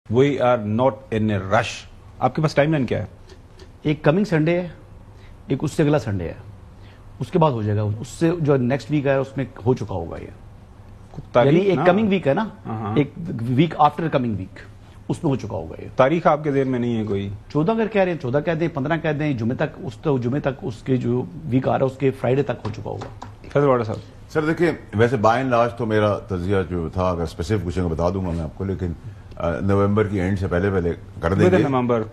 We are not in a rush. آپ کے پاس time line کیا ہے؟ ایک کمنگ سنڈے ہے، ایک اس سے اگلا سنڈے ہے، اس کے بعد ہو جائے گا، اس سے جو نیکسٹ ویک ہے اس میں ہو چکا ہوگا یہ، یعنی ایک کمنگ ویک ہے نا، ایک ویک آفٹر کمنگ ویک اس میں ہو چکا ہوگا یہ۔ تاریخ آپ کے ذہن میں نہیں ہے کوئی؟ 14 اگر کہہ رہے ہیں 14 کہہ دیں، 15 کہہ دیں، جمعے تک اس کے جو ویک آ رہا ہے اس کے فرائیڈے تک ہو چکا ہوگا۔ فیصل واڈا صاحب سر دیکھیں، ویسے بائی اینڈ لارج تو میرا تجزیہ جو تھا، اگر اسپیسیفک پوچھیں گے بتا دوں گا میں آپ کو، لیکن نومبر کی اینڈ سے پہلے کر دیں گے نومبر۔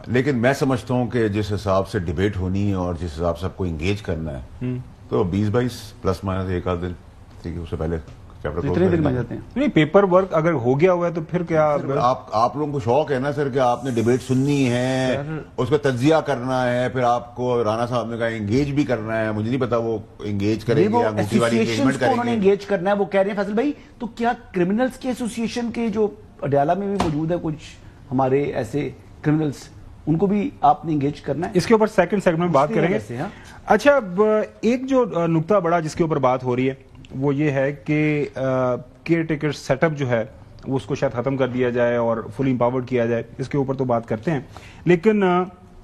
لیکن میں سمجھتا ہوں کہ جس حساب سے ڈیبیٹ ہونی ہے اور جس حساب سے آپ کو انگیج کرنا ہے تو 20-22 پلس مائنس ایک آدھ دن، ٹھیک ہے، اس سے پہلے کتنے دن میں جاتے ہیں؟ نہیں، پیپر ورک اگر ہو گیا ہوا ہے تو پھر کیا آپ لوگوں کو شوق ہے نا سر کہ آپ نے ڈیبیٹ سننی ہے، اس کا تجزیہ کرنا ہے، پھر آپ کو رانا صاحب نے کہا انگیج بھی کرنا ہے، مجھے نہیں پتا وہ انگیج کریں گے یا انگوٹھی والی انگیجمنٹ کریں گے۔ انگیج کرنا ہے وہ کہہ رہے ہیں فیصل بھائی، تو کیا کرمنلز کی ایسوسیشن کے جو اڈیالہ میں بھی موجود ہے کچھ ہمارے ایسے کرمنلز، ان کو بھی آپ نے انگیج کرنا ہے؟ اس کے اوپر سیکنڈ سیگمنٹ میں بات کریں گے۔ اچھا، ایک جو نقطہ بڑا جس کے اوپر بات ہو رہی ہے وہ یہ ہے کہ کیئر ٹیکر سیٹ اپ جو ہے وہ اس کو شاید ختم کر دیا جائے اور فلی امپاورڈ کیا جائے، اس کے اوپر تو بات کرتے ہیں، لیکن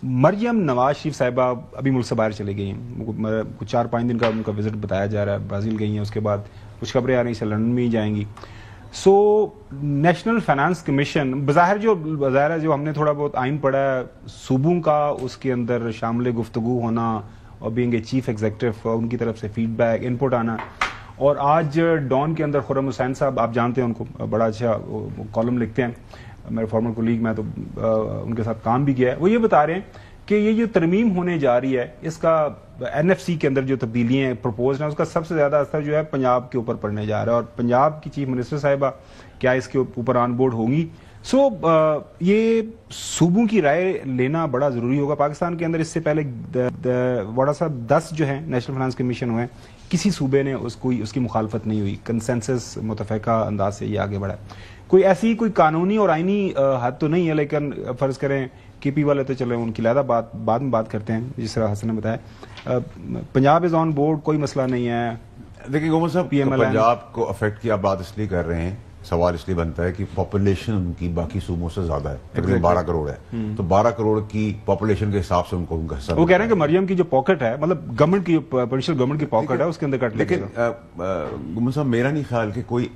مریم نواز شریف صاحبہ ابھی ملک سے باہر چلے گئی ہیں، 4-5 دن کا ان کا وزٹ بتایا جا رہا ہے، برازیل گئی ہیں، اس کے بعد کچھ خبریں آ رہی ہیں لندن میں ہی جائیں گی۔ سو نیشنل فائنانس کمیشن بظاہر جو ہم نے تھوڑا بہت آئین پڑھا ہے صوبوں کا، اس کے اندر شامل گفتگو ہونا اور بینگ اے چیف ایگزیکٹو ان کی طرف سے فیڈ بیک انپٹ آنا، اور آج ڈان کے اندر خرم حسین صاحب، آپ جانتے ہیں ان کو، بڑا اچھا کالم لکھتے ہیں، میرے فارمر کولیگ، میں تو ان کے ساتھ کام بھی کیا ہے، وہ یہ بتا رہے ہیں کہ یہ جو ترمیم ہونے جا رہی ہے اس کا این ایف سی کے اندر جو تبدیلیاں پرپوز ہیں اس کا سب سے زیادہ اثر جو ہے پنجاب کے اوپر پڑنے جا رہا ہے، اور پنجاب کی چیف منسٹر صاحبہ کیا اس کے اوپر آن بورڈ ہوں گی؟ سو یہ صوبوں کی رائے لینا بڑا ضروری ہوگا پاکستان کے اندر۔ اس سے پہلے واڈا صاحب 10 جو ہیں نیشنل فائنانس کمیشن ہوئے، کسی صوبے نے اس کی مخالفت نہیں ہوئی، کنسنسس متفقہ انداز سے یہ آگے بڑھا ہے۔ کوئی ایسی کوئی قانونی اور آئینی حد تو نہیں ہے، لیکن فرض کریں کے پی والے تو چلے ان کی علیحدہ بعد میں بات کرتے ہیں، جس طرح حسن نے بتایا، پنجاب از آن بورڈ، کوئی مسئلہ نہیں ہے۔ دیکھیں گومر صاحب، پنجاب کو افیکٹ کی آپ بات اس لیے کر رہے ہیں، سوال اس لیے بنتا ہے کہ پاپولیشن ان کی باقی صوبوں سے زیادہ ہے، تقریباً 12 کروڑ ہے، تو 12 کروڑ کی پاپولیشن کے حساب سے ان کو ان کا حصہ، وہ کہہ رہے ہیں کہ مریم کی جو پاکٹ ہے، مطلب گورنمنٹ کی پوٹینشیل گورنمنٹ کی پاکٹ ہے، اس کے اندر کٹ لے گا۔ لیکن گومر صاحب میرا نہیں خیال کہ کوئی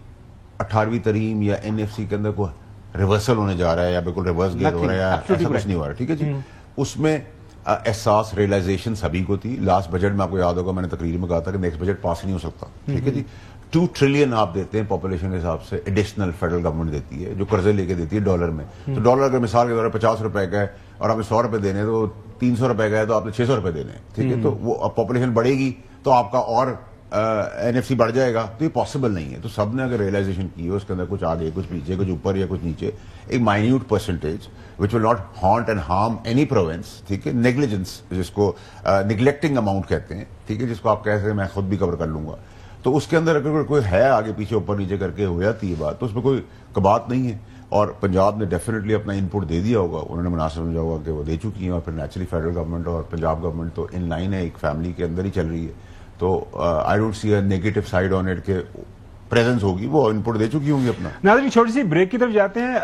18ویں ترمیم یا این ایف سی کے اندر کوئی ریورسل ہونے جا رہا ہے یا بالکل ریورس گیئر ہو رہا ہے، ایسا کچھ نہیں ہو رہا ہے، ٹھیک ہے جی۔ اس میں احساس ریئلائزیشن سبھی کو تھی، لاسٹ بجٹ میں آپ کو یاد ہوگا میں نے تقریر میں کہا تھا کہ نیکسٹ بجٹ پاس نہیں ہو سکتا، ٹھیک ہے جی۔ 2 ٹریلین آپ دیتے ہیں پاپولیشن کے حساب سے، ایڈیشنل فیڈرل گورنمنٹ دیتی ہے جو قرضے لے کے دیتی ہے ڈالر میں، تو ڈالر اگر مثال کے طور پر 50 روپے کا ہے اور آپ نے 100 روپے دینے تو 300 روپے کا ہے تو آپ نے 600 روپے دینے، ٹھیک ہے، تو وہ پاپولیشن بڑھے گی تو آپ کا اور این ایف سی بڑھ جائے گا، تو یہ پاسبل نہیں ہے۔ تو سب نے اگر ریئلائزیشن کی ہے، اس کے اندر کچھ آگے کچھ پیچھے، کچھ اوپر یا کچھ نیچے، ایک minute percentage which will not haunt and harm any province, ٹھیک ہے، نیگلیجنس جس کو نگلیکٹنگ اماؤنٹ کہتے ہیں، ٹھیک ہے، جس کو آپ کہہ سکتے ہیں میں خود بھی کور کر لوں گا، تو اس کے اندر اگر کوئی ہے آگے پیچھے اوپر نیچے کر کے ہو جاتی ہے بات، تو اس میں کوئی کبات نہیں ہے، اور پنجاب نے ڈیفینیٹلی اپنا ان پٹ دے دیا ہوگا، انہوں نے مناسب سمجھا ہوگا کہ وہ دے چکی ہیں، اور پھر نیچرلی فیڈرل گورنمنٹ اور پنجاب گورنمنٹ تو ان لائن ہے، ایک فیملی کے اندر ہی چل رہی ہے، تو I don't see a negative side on it کہ پریزنس ہوگی، وہ ان پٹ دے چکی ہوں گی اپنا۔ ناظرین چھوٹی سی بریک کی طرف جاتے ہیں۔